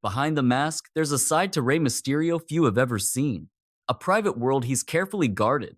Behind the mask, there's a side to Rey Mysterio few have ever seen. A private world he's carefully guarded.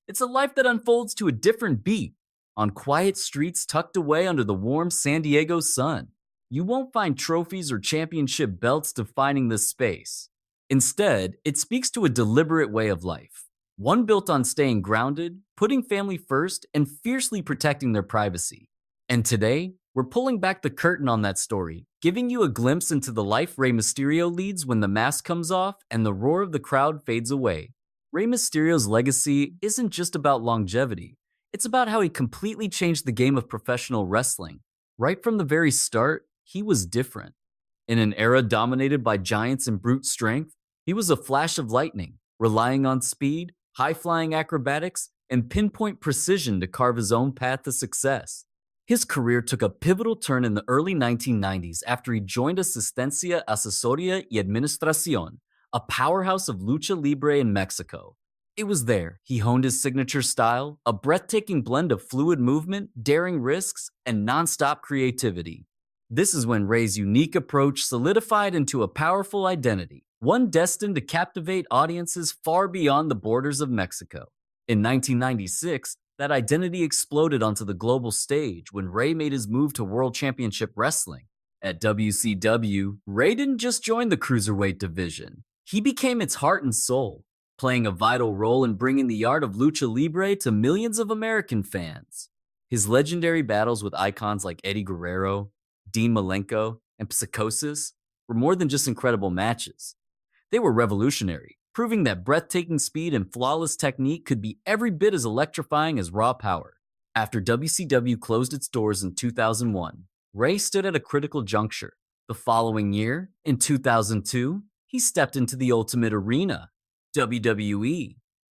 It's a life that unfolds to a different beat, on quiet streets tucked away under the warm San Diego sun. You won't find trophies or championship belts defining this space. Instead, it speaks to a deliberate way of life. One built on staying grounded, putting family first, and fiercely protecting their privacy. And today, we're pulling back the curtain on that story, giving you a glimpse into the life Rey Mysterio leads when the mask comes off and the roar of the crowd fades away. Rey Mysterio's legacy isn't just about longevity, it's about how he completely changed the game of professional wrestling. Right from the very start, he was different. In an era dominated by giants and brute strength, he was a flash of lightning, relying on speed, high flying acrobatics, and pinpoint precision to carve his own path to success. His career took a pivotal turn in the early 1990s after he joined Asistencia Asesoría y Administración, a powerhouse of Lucha Libre in Mexico. It was there he honed his signature style, a breathtaking blend of fluid movement, daring risks, and nonstop creativity. This is when Rey's unique approach solidified into a powerful identity, one destined to captivate audiences far beyond the borders of Mexico. In 1996, that identity exploded onto the global stage when Rey made his move to World Championship Wrestling. At WCW, Rey didn't just join the Cruiserweight division. He became its heart and soul, playing a vital role in bringing the art of Lucha Libre to millions of American fans. His legendary battles with icons like Eddie Guerrero, Dean Malenko, and Psychosis were more than just incredible matches. They were revolutionary, proving that breathtaking speed and flawless technique could be every bit as electrifying as raw power. After WCW closed its doors in 2001, Rey stood at a critical juncture. The following year, in 2002, he stepped into the ultimate arena, WWE,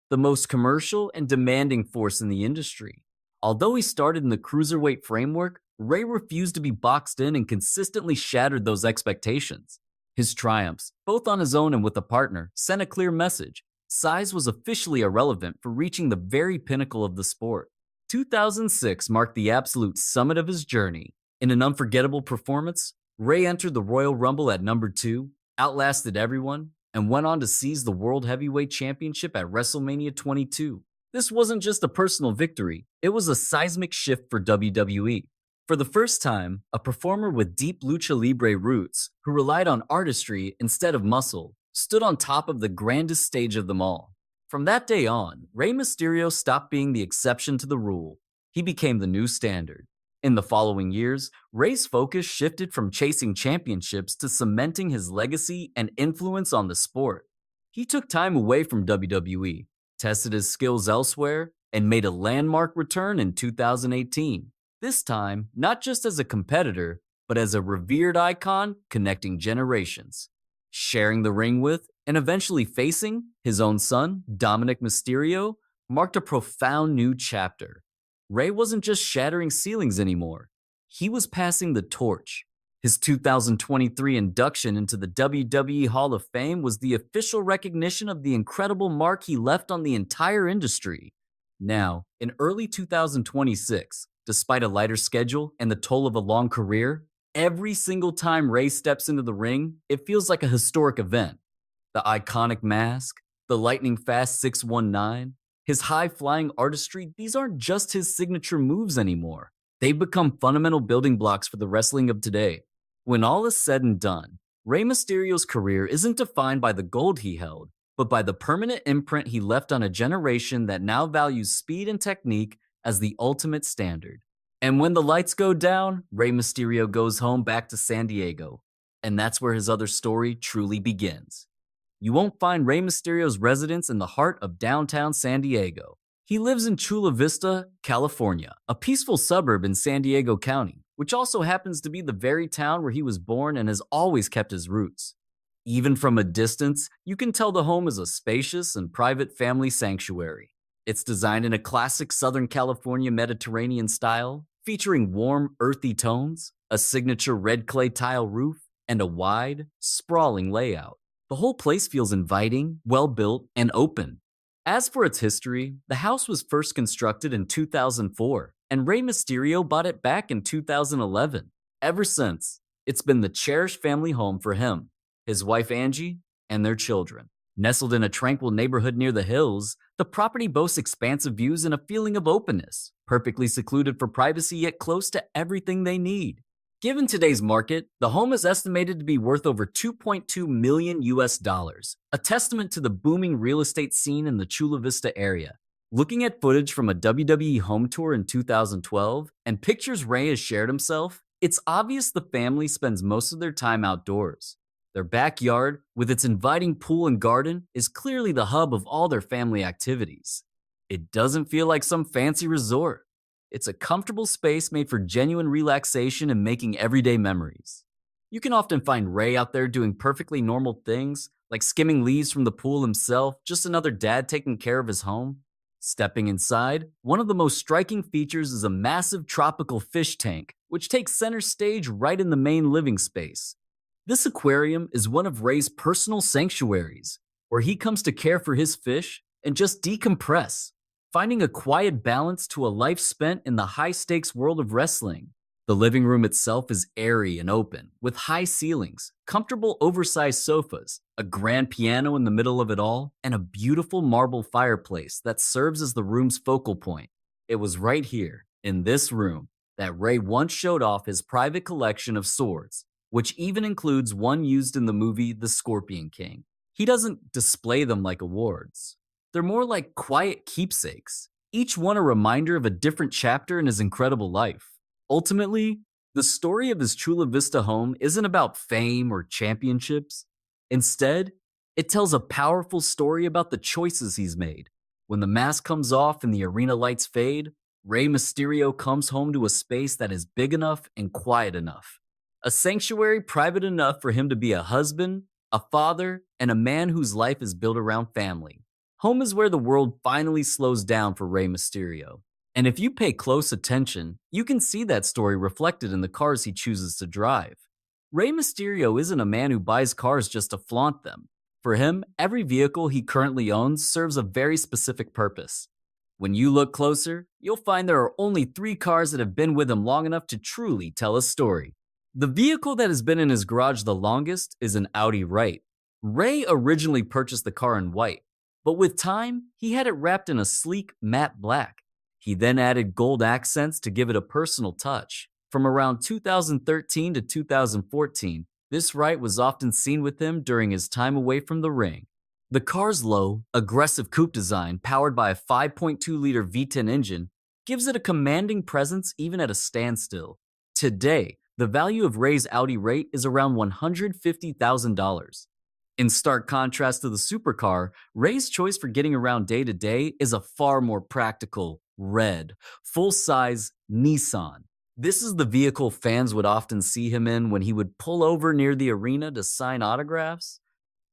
the most commercial and demanding force in the industry. Although he started in the cruiserweight framework, Rey refused to be boxed in and consistently shattered those expectations. His triumphs, both on his own and with a partner, sent a clear message. Size was officially irrelevant for reaching the very pinnacle of the sport. 2006 marked the absolute summit of his journey. In an unforgettable performance, Rey entered the Royal Rumble at number 2, outlasted everyone, and went on to seize the World Heavyweight Championship at WrestleMania 22. This wasn't just a personal victory, it was a seismic shift for WWE. For the first time, a performer with deep Lucha Libre roots, who relied on artistry instead of muscle, stood on top of the grandest stage of them all. From that day on, Rey Mysterio stopped being the exception to the rule. He became the new standard. In the following years, Rey's focus shifted from chasing championships to cementing his legacy and influence on the sport. He took time away from WWE, tested his skills elsewhere, and made a landmark return in 2018. This time, not just as a competitor, but as a revered icon connecting generations. Sharing the ring with, and eventually facing, his own son, Dominic Mysterio, marked a profound new chapter. Rey wasn't just shattering ceilings anymore. He was passing the torch. His 2023 induction into the WWE Hall of Fame was the official recognition of the incredible mark he left on the entire industry. Now, in early 2026, despite a lighter schedule and the toll of a long career, every single time Rey steps into the ring, it feels like a historic event. The iconic mask, the lightning-fast 619, his high-flying artistry, these aren't just his signature moves anymore. They've become fundamental building blocks for the wrestling of today. When all is said and done, Rey Mysterio's career isn't defined by the gold he held, but by the permanent imprint he left on a generation that now values speed and technique as the ultimate standard. And when the lights go down, Rey Mysterio goes home back to San Diego. And that's where his other story truly begins. You won't find Rey Mysterio's residence in the heart of downtown San Diego. He lives in Chula Vista, California, a peaceful suburb in San Diego County, which also happens to be the very town where he was born and has always kept his roots. Even from a distance, you can tell the home is a spacious and private family sanctuary. It's designed in a classic Southern California Mediterranean style, featuring warm, earthy tones, a signature red clay tile roof, and a wide, sprawling layout. The whole place feels inviting, well-built, and open. As for its history, the house was first constructed in 2004, and Rey Mysterio bought it back in 2011. Ever since, it's been the cherished family home for him. his wife Angie, and their children. Nestled in a tranquil neighborhood near the hills, the property boasts expansive views and a feeling of openness, perfectly secluded for privacy yet close to everything they need. Given today's market, the home is estimated to be worth over 2.2 million US dollars, a testament to the booming real estate scene in the Chula Vista area. Looking at footage from a WWE home tour in 2012 and pictures Rey has shared himself, it's obvious the family spends most of their time outdoors. Their backyard, with its inviting pool and garden, is clearly the hub of all their family activities. It doesn't feel like some fancy resort. It's a comfortable space made for genuine relaxation and making everyday memories. You can often find Rey out there doing perfectly normal things, like skimming leaves from the pool himself, just another dad taking care of his home. Stepping inside, one of the most striking features is a massive tropical fish tank, which takes center stage right in the main living space. This aquarium is one of Rey's personal sanctuaries, where he comes to care for his fish and just decompress, finding a quiet balance to a life spent in the high-stakes world of wrestling. The living room itself is airy and open, with high ceilings, comfortable oversized sofas, a grand piano in the middle of it all, and a beautiful marble fireplace that serves as the room's focal point. It was right here, in this room, that Rey once showed off his private collection of swords, which even includes one used in the movie The Scorpion King. He doesn't display them like awards. They're more like quiet keepsakes, each one a reminder of a different chapter in his incredible life. Ultimately, the story of his Chula Vista home isn't about fame or championships. Instead, it tells a powerful story about the choices he's made. When the mask comes off and the arena lights fade, Rey Mysterio comes home to a space that is big enough and quiet enough. A sanctuary private enough for him to be a husband, a father, and a man whose life is built around family. Home is where the world finally slows down for Rey Mysterio. And if you pay close attention, you can see that story reflected in the cars he chooses to drive. Rey Mysterio isn't a man who buys cars just to flaunt them. For him, every vehicle he currently owns serves a very specific purpose. When you look closer, you'll find there are only 3 cars that have been with him long enough to truly tell a story. The vehicle that has been in his garage the longest is an Audi Right. Rey originally purchased the car in white, but with time, he had it wrapped in a sleek matte black. He then added gold accents to give it a personal touch. From around 2013 to 2014, this Right was often seen with him during his time away from the ring. The car's low, aggressive coupe design, powered by a 5.2-liter V10 engine, gives it a commanding presence even at a standstill. Today, the value of Rey's Audi Right is around $150,000. In stark contrast to the supercar, Rey's choice for getting around day to day is a far more practical, red, full-size Nissan. This is the vehicle fans would often see him in when he would pull over near the arena to sign autographs.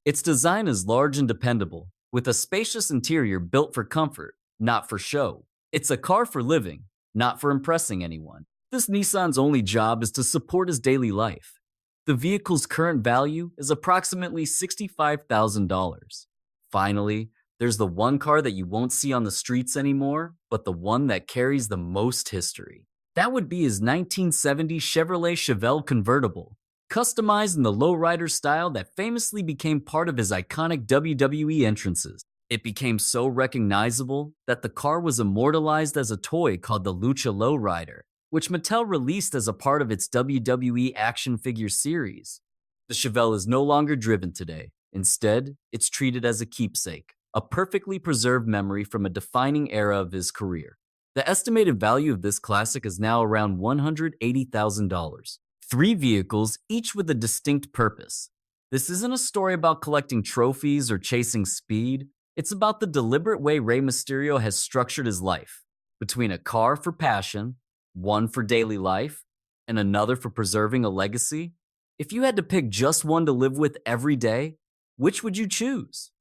Its design is large and dependable, with a spacious interior built for comfort, not for show. It's a car for living, not for impressing anyone. This Nissan's only job is to support his daily life. The vehicle's current value is approximately $65,000. Finally, there's the one car that you won't see on the streets anymore, but the one that carries the most history. That would be his 1970 Chevrolet Chevelle convertible, customized in the Lowrider style that famously became part of his iconic WWE entrances. It became so recognizable that the car was immortalized as a toy called the Lucha Lowrider, which Mattel released as a part of its WWE action figure series. The Chevelle is no longer driven today. Instead, it's treated as a keepsake, a perfectly preserved memory from a defining era of his career. The estimated value of this classic is now around $180,000. 3 vehicles, each with a distinct purpose. This isn't a story about collecting trophies or chasing speed. It's about the deliberate way Rey Mysterio has structured his life, between a car for passion, one for daily life, and another for preserving a legacy. If you had to pick just one to live with every day, which would you choose?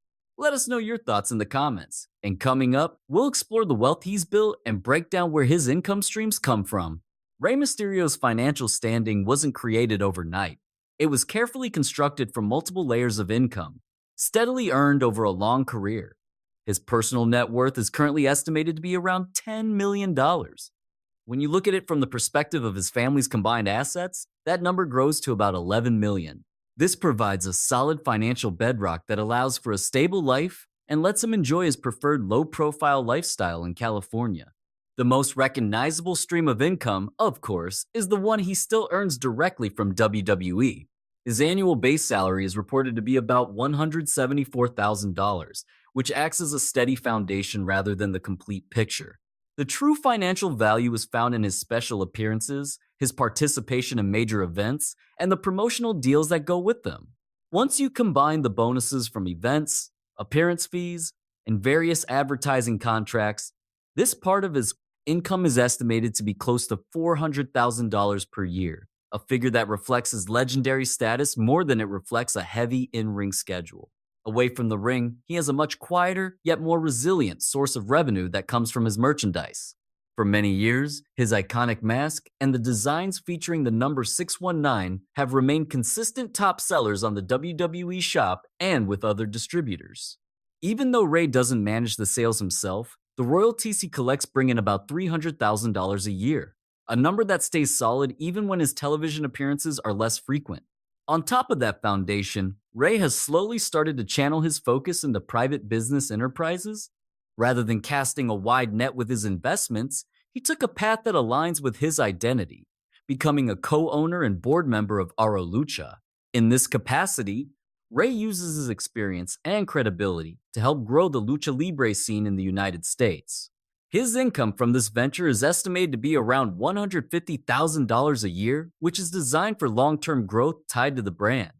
Let us know your thoughts in the comments. And coming up, we'll explore the wealth he's built and break down where his income streams come from. Rey Mysterio's financial standing wasn't created overnight. It was carefully constructed from multiple layers of income, steadily earned over a long career. His personal net worth is currently estimated to be around $10 million. When you look at it from the perspective of his family's combined assets, that number grows to about $11 million. This provides a solid financial bedrock that allows for a stable life and lets him enjoy his preferred low profile lifestyle in California. The most recognizable stream of income, of course, is the one he still earns directly from WWE. His annual base salary is reported to be about $174,000, which acts as a steady foundation rather than the complete picture. The true financial value is found in his special appearances, his participation in major events, and the promotional deals that go with them. Once you combine the bonuses from events, appearance fees, and various advertising contracts, this part of his income is estimated to be close to $400,000 per year, a figure that reflects his legendary status more than it reflects a heavy in-ring schedule. Away from the ring, he has a much quieter, yet more resilient source of revenue that comes from his merchandise. For many years, his iconic mask and the designs featuring the number 619 have remained consistent top sellers on the WWE shop and with other distributors. Even though Rey doesn't manage the sales himself, the royalties he collects bring in about $300,000 a year, a number that stays solid even when his television appearances are less frequent. On top of that foundation, Rey has slowly started to channel his focus into private business enterprises. Rather than casting a wide net with his investments, he took a path that aligns with his identity, becoming a co-owner and board member of Aro Lucha. In this capacity, Rey uses his experience and credibility to help grow the Lucha Libre scene in the United States. His income from this venture is estimated to be around $150,000 a year, which is designed for long-term growth tied to the brand.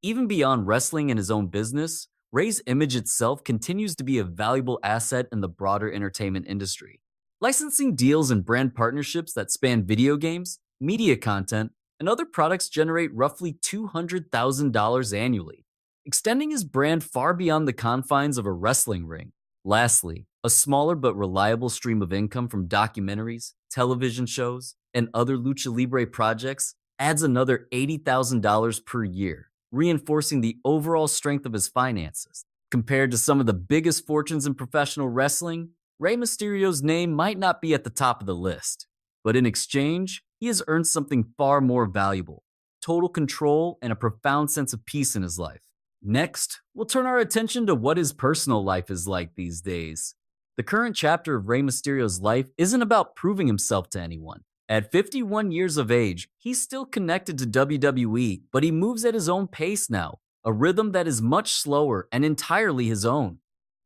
Even beyond wrestling and his own business, Rey's image itself continues to be a valuable asset in the broader entertainment industry. Licensing deals and brand partnerships that span video games, media content, and other products generate roughly $200,000 annually, extending his brand far beyond the confines of a wrestling ring. Lastly, a smaller but reliable stream of income from documentaries, television shows, and other Lucha Libre projects adds another $80,000 per year, reinforcing the overall strength of his finances. Compared to some of the biggest fortunes in professional wrestling, Rey Mysterio's name might not be at the top of the list, but in exchange, he has earned something far more valuable: total control and a profound sense of peace in his life. Next, we'll turn our attention to what his personal life is like these days. The current chapter of Rey Mysterio's life isn't about proving himself to anyone. At 51 years of age, he's still connected to WWE, but he moves at his own pace now, a rhythm that is much slower and entirely his own.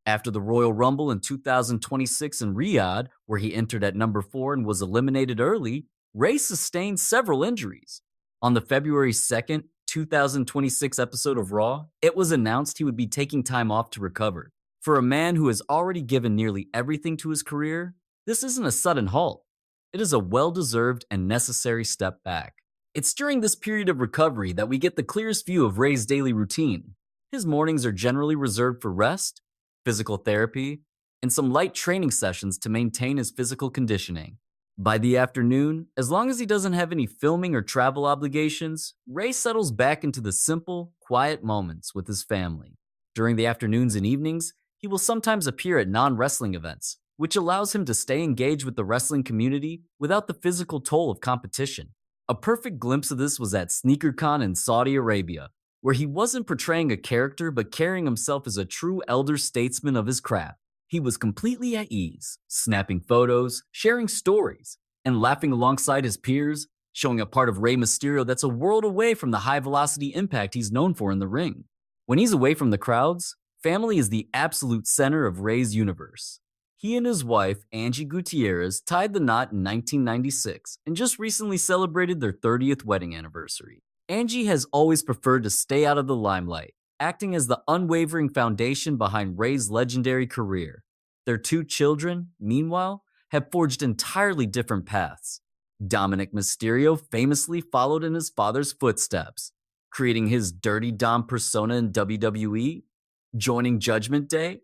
After the Royal Rumble in 2026 in Riyadh, where he entered at number 4 and was eliminated early, Rey sustained several injuries. On the February 2nd, 2026 episode of Raw, it was announced he would be taking time off to recover. For a man who has already given nearly everything to his career, this isn't a sudden halt. It is a well-deserved and necessary step back. It's during this period of recovery that we get the clearest view of Rey's daily routine. His mornings are generally reserved for rest, physical therapy, and some light training sessions to maintain his physical conditioning. By the afternoon, as long as he doesn't have any filming or travel obligations, Rey settles back into the simple, quiet moments with his family. During the afternoons and evenings, he will sometimes appear at non-wrestling events, which allows him to stay engaged with the wrestling community without the physical toll of competition. A perfect glimpse of this was at SneakerCon in Saudi Arabia, where he wasn't portraying a character but carrying himself as a true elder statesman of his craft. He was completely at ease, snapping photos, sharing stories, and laughing alongside his peers, showing a part of Rey Mysterio that's a world away from the high-velocity impact he's known for in the ring. When he's away from the crowds, family is the absolute center of Rey's universe. He and his wife, Angie Gutierrez, tied the knot in 1996 and just recently celebrated their 30th wedding anniversary. Angie has always preferred to stay out of the limelight, acting as the unwavering foundation behind Rey's legendary career. Their 2 children, meanwhile, have forged entirely different paths. Dominic Mysterio famously followed in his father's footsteps, creating his Dirty Dom persona in WWE, joining Judgment Day,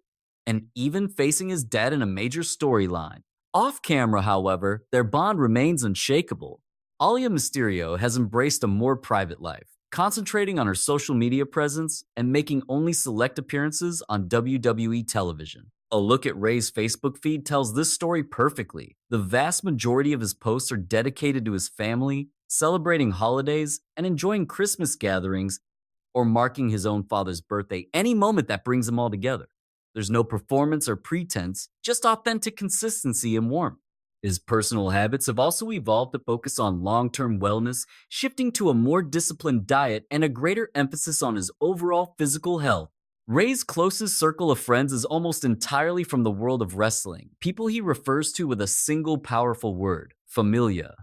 and even facing his dad in a major storyline. Off camera, however, their bond remains unshakable. Alia Mysterio has embraced a more private life, concentrating on her social media presence and making only select appearances on WWE television. A look at Rey's Facebook feed tells this story perfectly. The vast majority of his posts are dedicated to his family, celebrating holidays, and enjoying Christmas gatherings or marking his own father's birthday, any moment that brings them all together. There's no performance or pretense, just authentic consistency and warmth. His personal habits have also evolved to focus on long term wellness, shifting to a more disciplined diet and a greater emphasis on his overall physical health. Ray's closest circle of friends is almost entirely from the world of wrestling, people he refers to with a single powerful word: familia.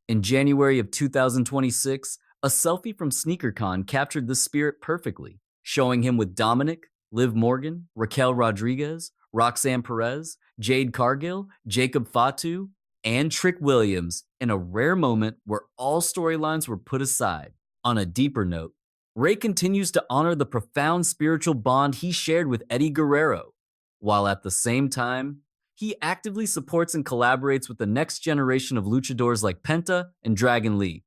In January of 2026, a selfie from SneakerCon captured this spirit perfectly, showing him with Dominic, Liv Morgan, Raquel Rodriguez, Roxanne Perez, Jade Cargill, Jacob Fatu, and Trick Williams in a rare moment where all storylines were put aside. On a deeper note, Ray continues to honor the profound spiritual bond he shared with Eddie Guerrero, while at the same time, he actively supports and collaborates with the next generation of luchadors like Penta and Dragon Lee.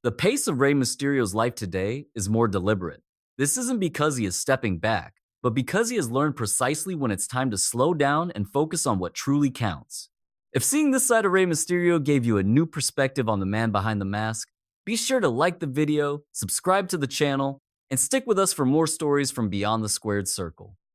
The pace of Rey Mysterio's life today is more deliberate. This isn't because he is stepping back, but because he has learned precisely when it's time to slow down and focus on what truly counts. If seeing this side of Rey Mysterio gave you a new perspective on the man behind the mask, be sure to like the video, subscribe to the channel, and stick with us for more stories from beyond the squared circle.